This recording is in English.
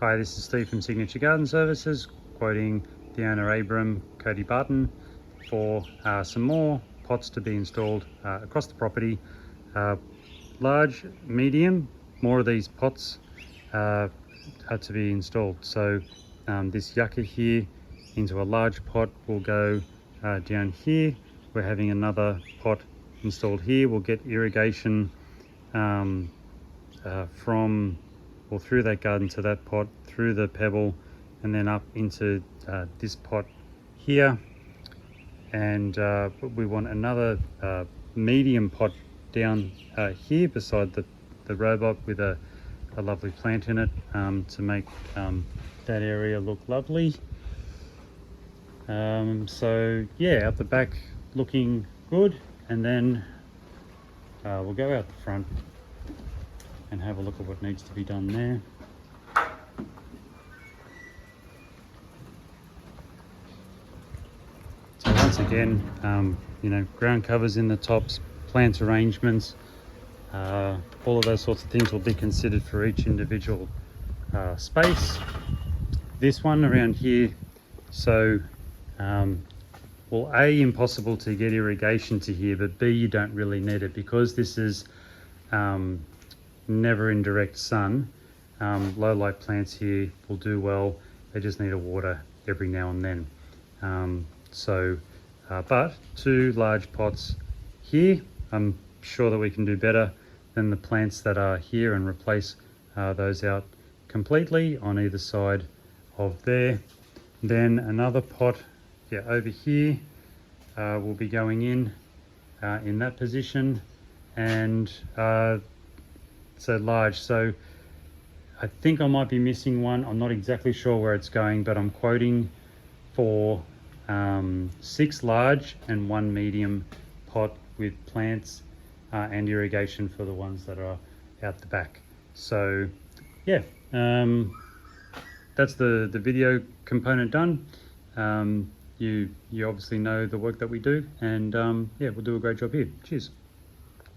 Hi, this is Steve from Signature Garden Services, quoting the owner Abram Cody Barton for some more pots to be installed across the property. Large, medium, more of these pots are to be installed. So this yucca here into a large pot will go down here. We're having another pot installed here. We'll get irrigation from or through that garden to that pot, through the pebble, and then up into this pot here. And we want another medium pot down here beside the robot with a lovely plant in it to make that area look lovely. So yeah, out the back looking good, and then we'll go out the front and have a look at what needs to be done there. So once again, you know, ground covers in the tops, plant arrangements, all of those sorts of things will be considered for each individual space. This one around here, so well, A, impossible to get irrigation to here, but B, you don't really need it because this is never in direct sun. Low light plants here will do well. They just need a water every now and then. But 2 large pots here, I'm sure that we can do better than the plants that are here and replace those out completely on either side of there. Then another pot, yeah, over here will be going in that position, and so large. So I think I might be missing one. I'm not exactly sure where it's going, but I'm quoting for 6 large and 1 medium pot with plants and irrigation for the ones that are out the back. So yeah, that's the video component done. You obviously know the work that we do, and yeah, we'll do a great job here. Cheers.